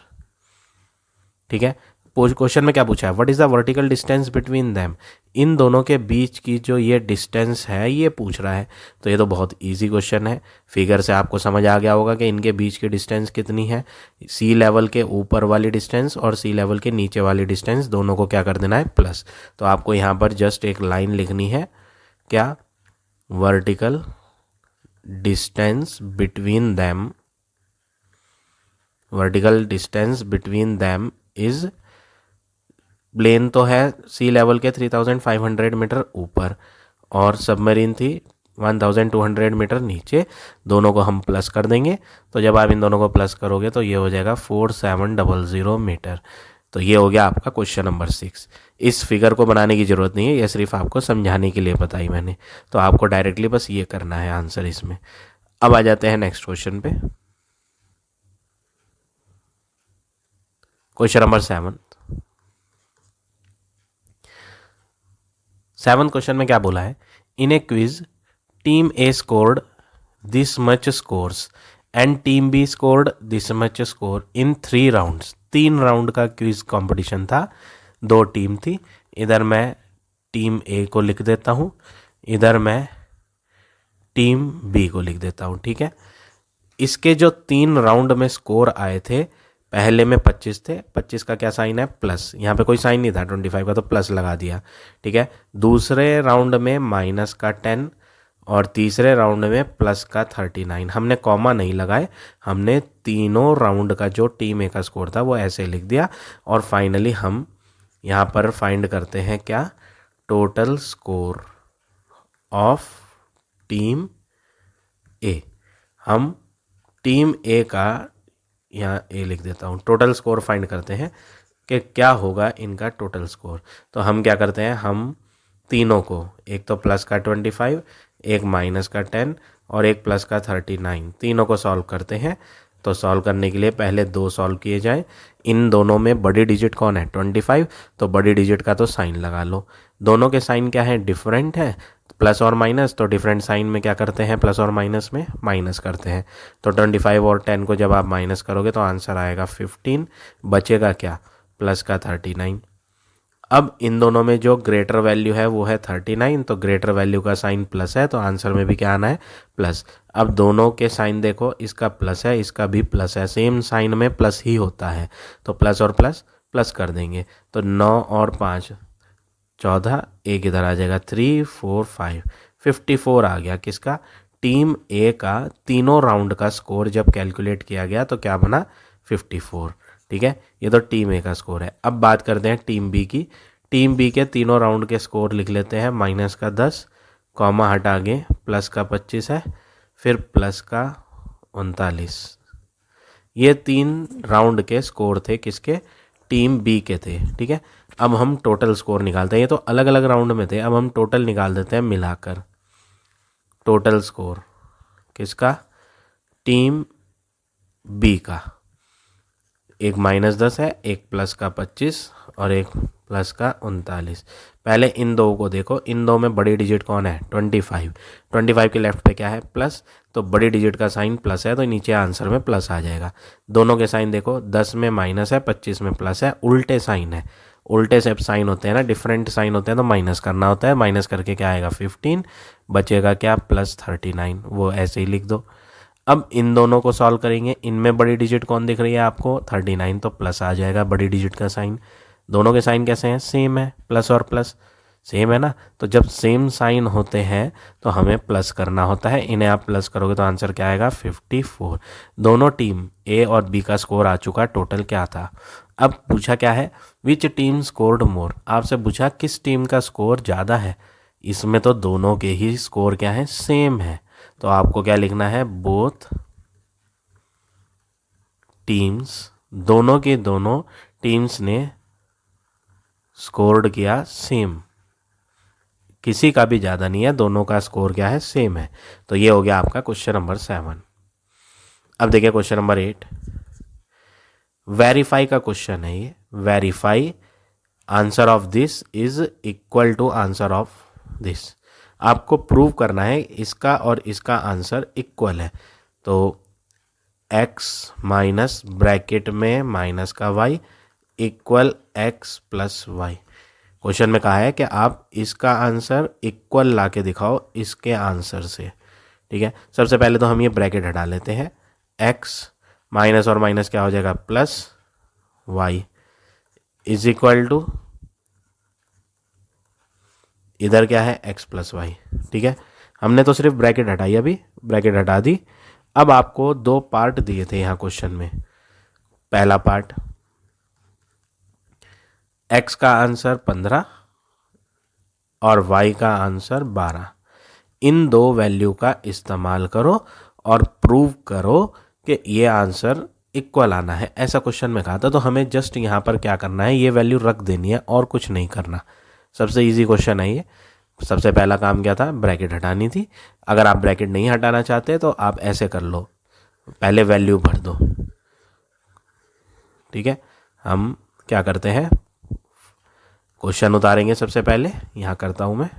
ठीक है। क्वेश्चन में क्या पूछा है, what is the vertical distance between them, इन दोनों के बीच की जो ये डिस्टेंस है ये पूछ रहा है। तो ये तो बहुत इजी क्वेश्चन है, फिगर से आपको समझ आ गया होगा कि इनके बीच की डिस्टेंस कितनी है। सी लेवल के ऊपर वाली डिस्टेंस और सी लेवल के नीचे वाली डिस्टेंस दोनों को क्या कर देना है, प्लस। तो आपको यहाँ पर जस्ट एक लाइन लिखनी है, क्या, vertical distance between them, vertical distance between them is, plane तो है सी लेवल के 3500 मीटर ऊपर और सबमरीन थी 1200 मीटर नीचे, दोनों को हम प्लस कर देंगे। तो जब आप इन दोनों को प्लस करोगे तो ये हो जाएगा 4700 मीटर। तो ये हो गया आपका क्वेश्चन नंबर 6। इस फिगर को बनाने की ज़रूरत नहीं है, ये सिर्फ आपको समझाने के लिए बताई मैंने, तो आपको डायरेक्टली बस ये करना है आंसर इसमें। अब आ जाते हैं नेक्स्ट क्वेश्चन पे, क्वेश्चन नंबर 7 क्वेश्चन में क्या बोला है, in a quiz team A scored this much scores and team B scored this much score in 3 rounds. 3 round का क्विज कंपटीशन था, 2 टीम थी। इधर मैं टीम ए को लिख देता हूँ, इधर मैं टीम बी को लिख देता हूँ, ठीक है। इसके जो 3 राउंड में स्कोर आए थे, पहले में 25 थे, 25 का क्या साइन है, प्लस, यहाँ पे कोई साइन नहीं था 25 का तो प्लस लगा दिया, ठीक है। दूसरे राउंड में माइनस का 10 और तीसरे राउंड में प्लस का 39। हमने कॉमा नहीं लगाए, हमने तीनों राउंड का जो टीम ए का स्कोर था वो ऐसे लिख दिया। और फाइनली हम यहाँ पर फाइंड करते हैं क्या, टोटल स्कोर ऑफ टीम ए। हम टीम ए का, यहाँ ए लिख देता हूँ, टोटल स्कोर फाइंड करते हैं कि क्या होगा इनका टोटल स्कोर। तो हम क्या करते हैं, हम तीनों को, एक तो प्लस का 25, एक माइनस का 10 और एक प्लस का 39, तीनों को सॉल्व करते हैं। तो सॉल्व करने के लिए पहले दो सॉल्व किए जाएं। इन दोनों में बड़ी डिजिट कौन है, 25, तो बड़ी डिजिट का तो साइन लगा लो। दोनों के साइन क्या है, डिफरेंट है, प्लस और माइनस, तो डिफरेंट साइन में क्या करते हैं, प्लस और माइनस में माइनस करते हैं। तो 25 और 10 को जब आप माइनस करोगे तो आंसर आएगा 15, बचेगा क्या, प्लस का 39। अब इन दोनों में जो ग्रेटर वैल्यू है वो है 39, तो ग्रेटर वैल्यू का साइन प्लस है, तो आंसर में भी क्या आना है, प्लस। अब दोनों के साइन देखो, इसका प्लस है, इसका भी प्लस है, सेम साइन में प्लस ही होता है, तो प्लस और प्लस प्लस कर देंगे। तो 9 और 5 14, एक इधर आ जाएगा, 3 4 5, 54 आ गया किसका, टीम ए का। तीनों राउंड का स्कोर जब कैलकुलेट किया गया तो क्या बना, 54। ठीक है, ये तो टीम ए का स्कोर है। अब बात करते हैं टीम बी की। टीम बी के तीनों राउंड के स्कोर लिख लेते हैं, माइनस का 10, कॉमा हटा के प्लस का 25 है, फिर प्लस का 39। ये 3 राउंड के स्कोर थे किसके, टीम बी के थे। ठीक है, अब हम टोटल स्कोर निकालते हैं। ये तो अलग अलग राउंड में थे, अब हम टोटल निकाल देते हैं मिलाकर। टोटल स्कोर किसका, टीम बी का। एक -10 है, एक प्लस का 25 और एक प्लस का 39। पहले इन दो को देखो, इन दो में बड़ी डिजिट कौन है, 25। 25 के लेफ्ट पे क्या है, प्लस, तो बड़ी डिजिट का साइन प्लस है, तो नीचे आंसर में प्लस आ जाएगा। दोनों के साइन देखो, 10 में माइनस है, 25 में प्लस है, उल्टे साइन है। उल्टे से साइन होते हैं ना, डिफरेंट साइन होते हैं, तो माइनस करना होता है। माइनस करके क्या आएगा, 15, बचेगा क्या, प्लस 39, वो ऐसे ही लिख दो। अब इन दोनों को सॉल्व करेंगे, इनमें बड़ी डिजिट कौन दिख रही है आपको, 39, तो प्लस आ जाएगा बड़ी डिजिट का साइन। दोनों के साइन कैसे हैं, सेम है, प्लस और प्लस सेम है ना, तो जब सेम साइन होते हैं तो हमें प्लस करना होता है। इन्हें आप प्लस करोगे तो आंसर क्या आएगा, 54। दोनों टीम ए और बी का स्कोर आ चुका, टोटल क्या था। अब पूछा क्या है, विच टीम स्कोर्ड मोर, आपसे पूछा किस टीम का स्कोर ज़्यादा है। इसमें तो दोनों के ही स्कोर क्या है, सेम है, तो आपको क्या लिखना है, बोथ टीम्स, दोनों के दोनों टीम्स ने स्कोर्ड किया सेम, किसी का भी ज़्यादा नहीं है, दोनों का स्कोर क्या है, सेम है। तो ये हो गया आपका क्वेश्चन नंबर 7। अब देखिए क्वेश्चन नंबर 8, वेरीफाई का क्वेश्चन है ये। Verify answer of this is equal to answer of this. आपको प्रूव करना है इसका और इसका आंसर इक्वल है। तो x माइनस ब्रैकेट में माइनस का y equal x plus y. Question में कहा है कि आप इसका आंसर इक्वल ला के दिखाओ इसके आंसर से। ठीक है, सबसे पहले तो हम ये ब्रैकेट हटा लेते हैं, x माइनस और माइनस क्या हो जाएगा, plus y is equal to, इधर क्या है, x प्लस वाई। ठीक है, हमने तो सिर्फ ब्रैकेट हटाई, अभी ब्रैकेट हटा दी। अब आपको दो पार्ट दिए थे यहाँ क्वेश्चन में। पहला पार्ट, x का आंसर 15 और y का आंसर 12। इन दो वैल्यू का इस्तेमाल करो और प्रूव करो कि ये आंसर इक्वल आना है, ऐसा क्वेश्चन में कहा था। तो हमें जस्ट यहाँ पर क्या करना है, ये वैल्यू रख देनी है और कुछ नहीं करना। सबसे इजी क्वेश्चन है ये। सबसे पहला काम क्या था, ब्रैकेट हटानी थी। अगर आप ब्रैकेट नहीं हटाना चाहते तो आप ऐसे कर लो, पहले वैल्यू भर दो। ठीक है, हम क्या करते हैं, क्वेश्चन उतारेंगे। सबसे पहले यहाँ करता हूँ मैं,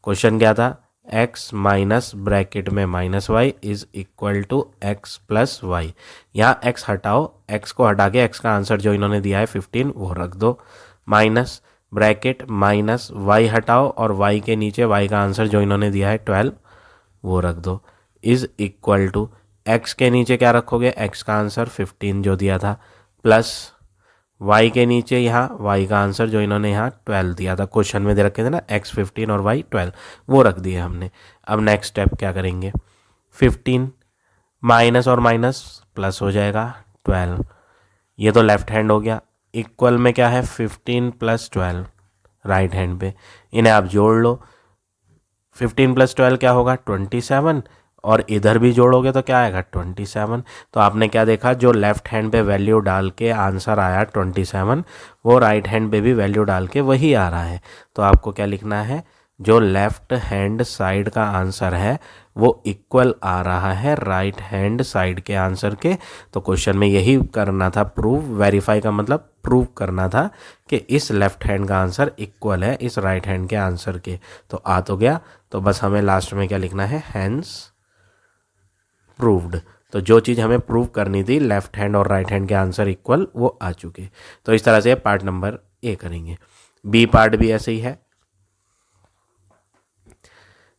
क्वेश्चन क्या था, x माइनस ब्रैकेट में minus y is equal to x plus y. यहाँ x हटाओ, x को हटा के x का आंसर जो इन्होंने दिया है 15 वो रख दो, माइनस ब्रैकेट माइनस y हटाओ और y के नीचे y का आंसर जो इन्होंने दिया है 12 वो रख दो, इज इक्वल टू x के नीचे क्या रखोगे, x का आंसर 15 जो दिया था, प्लस y के नीचे यहाँ y का आंसर जो इन्होंने यहाँ 12 दिया था, क्वेश्चन में दे रखे थे ना, x 15 और y 12, वो रख दिए हमने। अब नेक्स्ट स्टेप क्या करेंगे, 15 माइनस और माइनस प्लस हो जाएगा 12, ये तो लेफ्ट हैंड हो गया। इक्वल में क्या है, 15 प्लस 12 राइट हैंड पे, इन्हें आप जोड़ लो। 15 प्लस 12 क्या होगा, 27, और इधर भी जोड़ोगे तो क्या आएगा 27। तो आपने क्या देखा, जो लेफ्ट हैंड पे वैल्यू डाल के आंसर आया 27, वो राइट हैंड पे भी वैल्यू डाल के वही आ रहा है। तो आपको क्या लिखना है, जो लेफ्ट हैंड साइड का आंसर है वो इक्वल आ रहा है राइट हैंड साइड के आंसर के। तो क्वेश्चन में यही करना था, प्रूव, वेरीफाई का मतलब प्रूव करना था कि इस लेफ्ट हैंड का आंसर इक्वल है इस राइट हैंड के आंसर के। तो आ तो गया, तो बस हमें लास्ट में क्या लिखना है, हैंस प्रूव्ड। तो जो चीज़ हमें प्रूव करनी थी, लेफ्ट हैंड और राइट हैंड के आंसर इक्वल, वो आ चुके। तो इस तरह से पार्ट नंबर ए करेंगे। बी पार्ट भी ऐसे ही है।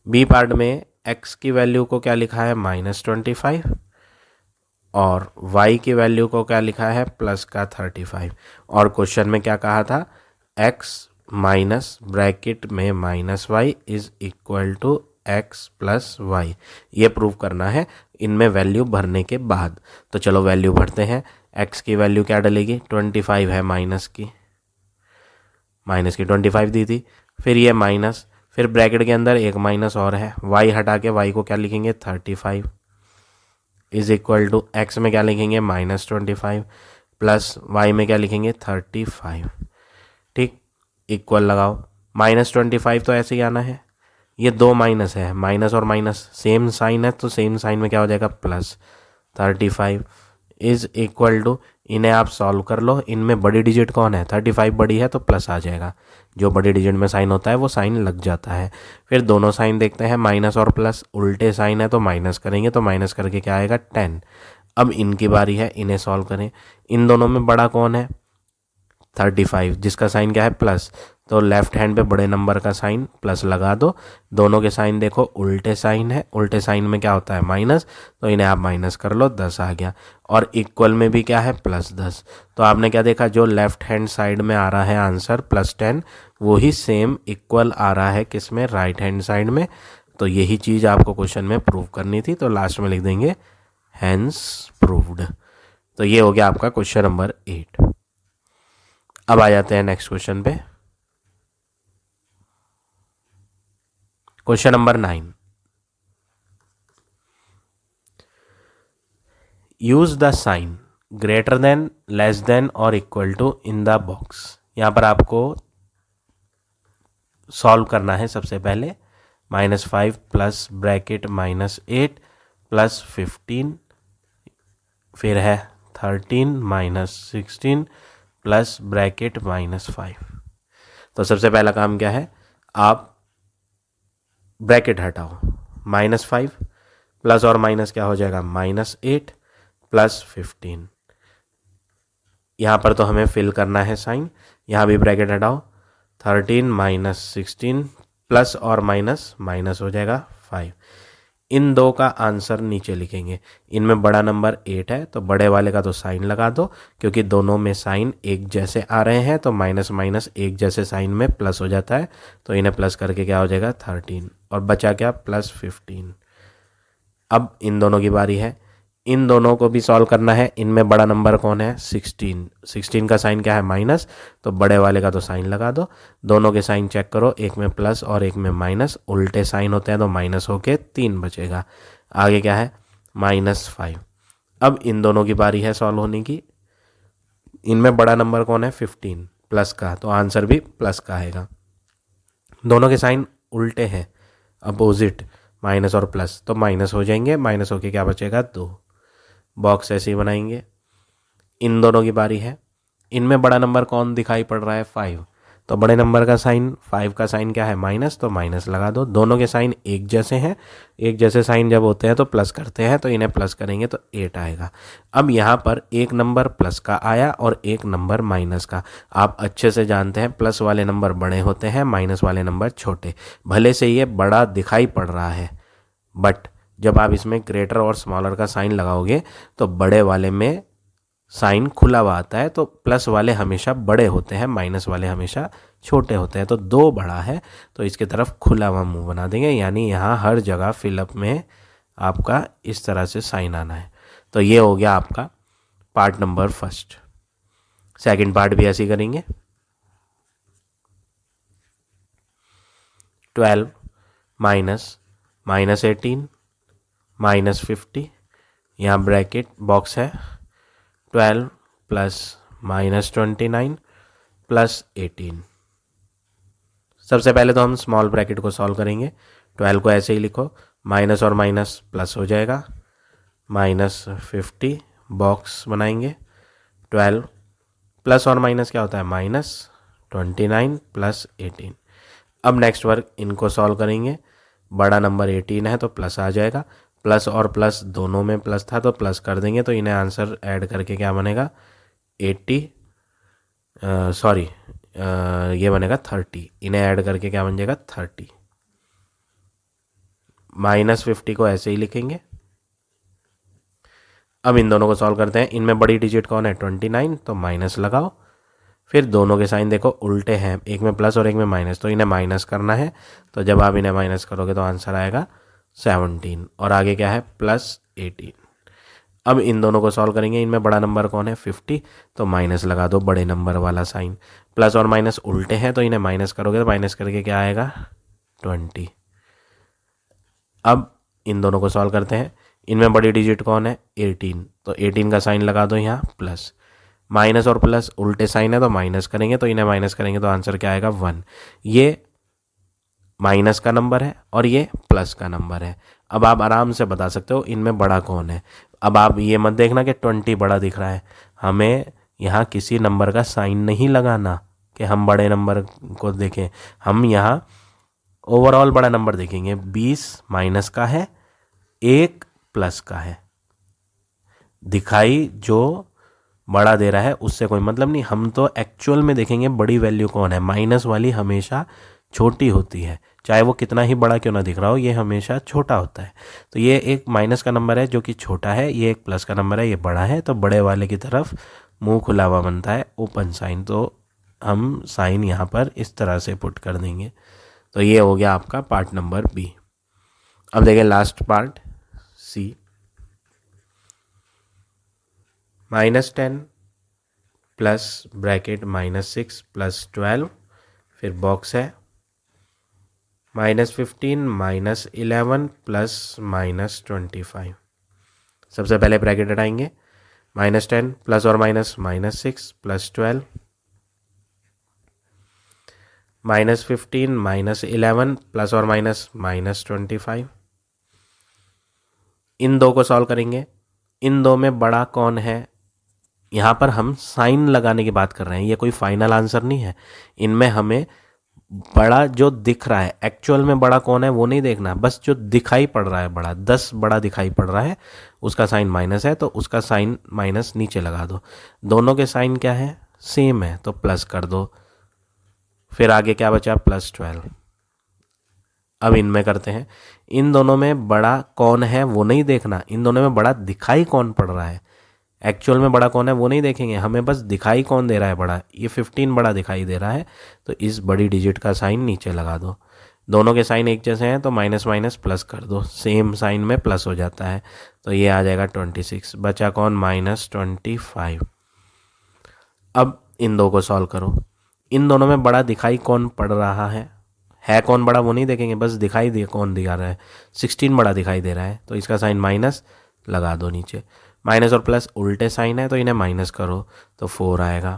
बी पार्ट में x की वैल्यू को क्या लिखा है, -25, और y की वैल्यू को क्या लिखा है, प्लस का 35। और क्वेश्चन में क्या कहा था, x माइनस ब्रैकेट में -y is equal to x plus y. ये प्रूव करना है इनमें वैल्यू भरने के बाद। तो चलो वैल्यू भरते हैं। x की वैल्यू क्या डलेगी, 25 है, माइनस की 25 दी थी, फिर ये माइनस, फिर ब्रैकेट के अंदर एक माइनस और है, y हटा के y को क्या लिखेंगे, 35 इज इक्वल टू x में क्या लिखेंगे, -25, प्लस y में क्या लिखेंगे, 35। ठीक, इक्वल लगाओ। -25 तो ऐसे ही आना है, ये दो माइनस है, माइनस और माइनस सेम साइन है, तो सेम साइन में क्या हो जाएगा, +35 इज इक्वल टू, इन्हें आप सॉल्व कर लो। इनमें बड़ी डिजिट कौन है, 35 बड़ी है तो प्लस आ जाएगा। जो बड़ी डिजिट में साइन होता है वो साइन लग जाता है। फिर दोनों साइन देखते हैं, माइनस और प्लस, उल्टे साइन है तो माइनस करेंगे, तो माइनस करके क्या आएगा, 10। अब इनकी बारी है, इन्हें सॉल्व करें। इन दोनों में बड़ा कौन है, 35, जिसका साइन क्या है, प्लस। तो लेफ्ट हैंड पे बड़े नंबर का साइन प्लस लगा दो। दोनों के साइन देखो उल्टे साइन है, उल्टे साइन में क्या होता है, माइनस, तो इन्हें आप माइनस कर लो, 10 आ गया। और इक्वल में भी क्या है, +10। तो आपने क्या देखा, जो लेफ्ट हैंड साइड में आ रहा है आंसर +10, वही सेम इक्वल आ रहा है किसमें, राइट हैंड साइड में। तो यही चीज़ आपको क्वेश्चन में प्रूव करनी थी। तो लास्ट में लिख देंगे हैंस प्रूव्ड। तो ये हो गया आपका क्वेश्चन नंबर 8। अब आ जाते हैं नेक्स्ट क्वेश्चन पे। Question number 9, use the sign greater than, less than और equal to in the box. यहां पर आपको सॉल्व करना है। सबसे पहले -5 प्लस ब्रैकेट -8 प्लस 15, फिर है 13 -16 प्लस ब्रैकेट -5। तो सबसे पहला काम क्या है, आप ब्रैकेट हटाओ, -5 प्लस और माइनस क्या हो जाएगा, -8 प्लस 15। यहाँ पर तो हमें फिल करना है साइन, यहाँ भी ब्रैकेट हटाओ, 13 -16 प्लस और माइनस माइनस हो जाएगा 5। इन दो का आंसर नीचे लिखेंगे। इनमें बड़ा नंबर 8 है तो बड़े वाले का तो साइन लगा दो, क्योंकि दोनों में साइन एक जैसे आ रहे हैं, तो माइनस माइनस एक जैसे साइन में प्लस हो जाता है, तो इन्हें प्लस करके क्या हो जाएगा, 13, और बचा क्या, +15। अब इन दोनों की बारी है, इन दोनों को भी सॉल्व करना है। इनमें बड़ा नंबर कौन है, 16 का साइन क्या है, माइनस, तो बड़े वाले का तो साइन लगा दो। दोनों के साइन चेक करो, एक में प्लस और एक में माइनस, उल्टे साइन होते हैं तो माइनस होके 3 बचेगा। आगे क्या है, -5। अब इन दोनों की बारी है सॉल्व होने की। इनमें बड़ा नंबर कौन है, 15 प्लस का, तो आंसर भी प्लस का आएगा। दोनों के साइन उल्टे हैं, अपोजिट, माइनस और प्लस, तो माइनस हो जाएंगे, माइनस होके क्या बचेगा, 2। बॉक्स ऐसे ही बनाएंगे। इन दोनों की बारी है। इनमें बड़ा नंबर कौन दिखाई पड़ रहा है, 5, तो बड़े नंबर का साइन, 5 का साइन क्या है, माइनस, तो माइनस लगा दो। दोनों के साइन एक जैसे हैं, एक जैसे साइन जब होते हैं तो प्लस करते हैं, तो इन्हें प्लस करेंगे तो 8 आएगा। अब यहाँ पर एक नंबर प्लस का आया और एक नंबर माइनस का। आप अच्छे से जानते हैं प्लस वाले नंबर बड़े होते हैं, माइनस वाले नंबर छोटे। भले से ये बड़ा दिखाई पड़ रहा है, बट जब आप इसमें ग्रेटर और स्मॉलर का साइन लगाओगे तो बड़े वाले में साइन खुला हुआ आता है, तो प्लस वाले हमेशा बड़े होते हैं, माइनस वाले हमेशा छोटे होते हैं। तो 2 बड़ा है तो इसके तरफ खुला हुआ मुंह बना देंगे, यानी यहाँ हर जगह फिलअप में आपका इस तरह से साइन आना है। तो ये हो गया आपका पार्ट नंबर 1। सेकंड पार्ट भी ऐसे ही करेंगे। 12 -18 -50, यहाँ ब्रैकेट बॉक्स है 12 प्लस -29 प्लस 18। सबसे पहले तो हम स्मॉल ब्रैकेट को सॉल्व करेंगे। 12 को ऐसे ही लिखो, माइनस और माइनस प्लस हो जाएगा, -50 बॉक्स बनाएंगे 12 प्लस और माइनस क्या होता है -29 प्लस 18। अब नेक्स्ट वर्क इनको सॉल्व करेंगे। बड़ा नंबर 18 है तो प्लस आ जाएगा, प्लस और प्लस दोनों में प्लस था तो प्लस कर देंगे, तो इन्हें आंसर ऐड करके क्या बनेगा 80 ये बनेगा 30। इन्हें ऐड करके क्या बन जाएगा 30। -50 को ऐसे ही लिखेंगे। अब इन दोनों को सॉल्व करते हैं। इनमें बड़ी डिजिट कौन है 29, तो माइनस लगाओ। फिर दोनों के साइन देखो उल्टे हैं, एक में प्लस और एक में माइनस, तो इन्हें माइनस करना है। तो जब आप इन्हें माइनस करोगे तो आंसर आएगा 17 और आगे क्या है +18। अब इन दोनों को सॉल्व करेंगे। इनमें बड़ा नंबर कौन है 50, तो माइनस लगा दो बड़े नंबर वाला साइन। प्लस और माइनस उल्टे हैं तो इन्हें माइनस करोगे तो माइनस करके क्या आएगा 20। अब इन दोनों को सॉल्व करते हैं। इनमें बड़ी डिजिट कौन है 18, तो 18 का साइन लगा दो यहाँ प्लस। माइनस और प्लस उल्टे साइन है तो माइनस करेंगे, तो इन्हें माइनस करेंगे तो आंसर क्या आएगा 1। ये माइनस का नंबर है और ये प्लस का नंबर है। अब आप आराम से बता सकते हो इनमें बड़ा कौन है। अब आप ये मत देखना कि 20 बड़ा दिख रहा है, हमें यहाँ किसी नंबर का साइन नहीं लगाना कि हम बड़े नंबर को देखें। हम यहाँ ओवरऑल बड़ा नंबर देखेंगे। 20 माइनस का है, 1 प्लस का है। दिखाई जो बड़ा दे रहा है उससे कोई मतलब नहीं, हम तो एक्चुअल में देखेंगे बड़ी वैल्यू कौन है। माइनस वाली हमेशा छोटी होती है, चाहे वो कितना ही बड़ा क्यों ना दिख रहा हो, ये हमेशा छोटा होता है। तो ये एक माइनस का नंबर है जो कि छोटा है, ये एक प्लस का नंबर है ये बड़ा है, तो बड़े वाले की तरफ मुंह खुला हुआ बनता है ओपन साइन। तो हम साइन यहाँ पर इस तरह से पुट कर देंगे। तो ये हो गया आपका पार्ट नंबर बी। अब देखिए last part C. -10 plus bracket -6 plus 12, फिर बॉक्स है -15 -11 प्लस -25। सबसे पहले ब्रैकेट हटाएंगे। -10 प्लस और माइनस -6 प्लस 12, -15 -11 प्लस और माइनस -25। इन दो को सॉल्व करेंगे। इन दो में बड़ा कौन है, यहाँ पर हम साइन लगाने की बात कर रहे हैं, ये कोई फाइनल आंसर नहीं है। इनमें हमें बड़ा जो दिख रहा है, एक्चुअल में बड़ा कौन है वो नहीं देखना, बस जो दिखाई पड़ रहा है बड़ा, 10 बड़ा दिखाई पड़ रहा है, उसका साइन माइनस है तो उसका साइन माइनस नीचे लगा दो। दोनों के साइन क्या है सेम है तो प्लस कर दो। फिर आगे क्या बचा +12। अब इनमें करते हैं। इन दोनों में बड़ा कौन है वो नहीं देखना, इन दोनों में बड़ा दिखाई कौन पड़ रहा है। एक्चुअल में बड़ा कौन है वो नहीं देखेंगे, हमें बस दिखाई कौन दे रहा है बड़ा। ये 15 बड़ा दिखाई दे रहा है तो इस बड़ी डिजिट का साइन नीचे लगा दो। दोनों के साइन एक जैसे हैं तो माइनस माइनस प्लस कर दो, सेम साइन में प्लस हो जाता है, तो ये आ जाएगा 26। बचा कौन -25। अब इन दो को सॉल्व करो। इन दोनों में बड़ा दिखाई कौन पड़ रहा है कौन बड़ा वो नहीं देखेंगे, बस दिखाई दे कौन दिखा रहा है। 16 बड़ा दिखाई दे रहा है तो इसका साइन माइनस लगा दो नीचे। माइनस और प्लस उल्टे साइन है तो इन्हें माइनस करो तो 4 आएगा।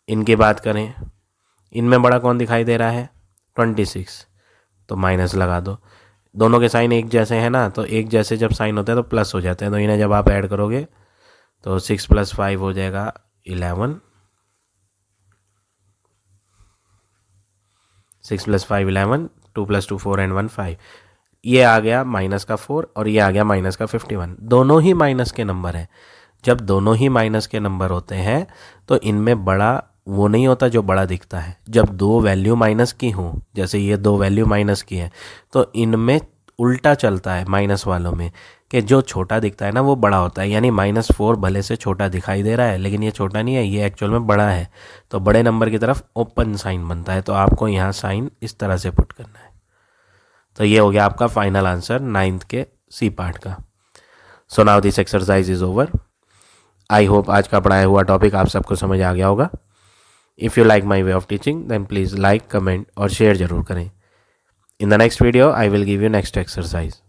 इनकी बात करें, इनमें बड़ा कौन दिखाई दे रहा है 26, तो माइनस लगा दो। दोनों के साइन एक जैसे हैं ना, तो एक जैसे जब साइन होते हैं तो प्लस हो जाते हैं, तो इन्हें जब आप ऐड करोगे तो 6 + 5 हो जाएगा 11। 6 + 5 11, 2 + 2 4 and 1 5। ये आ गया माइनस का 4 और ये आ गया माइनस का 51। दोनों ही माइनस के नंबर हैं। जब दोनों ही माइनस के नंबर होते हैं तो इनमें बड़ा वो नहीं होता जो बड़ा दिखता है। जब दो वैल्यू माइनस की हों, जैसे ये दो वैल्यू माइनस की है, तो इनमें उल्टा चलता है माइनस वालों में कि जो छोटा दिखता है ना वो बड़ा होता है। यानी -4 भले से छोटा दिखाई दे रहा है लेकिन ये छोटा नहीं है, ये एक्चुअल में बड़ा है, तो बड़े नंबर की तरफ ओपन साइन बनता है। तो आपको यहाँ साइन इस तरह से पुट करना है। तो ये हो गया आपका फाइनल आंसर 9th के सी पार्ट का। So now this exercise is over. I hope आज का पढ़ाया हुआ टॉपिक आप सबको समझ आ गया होगा। If you like my way of teaching then please like, comment और शेयर जरूर करें। In the next video I will give you next exercise.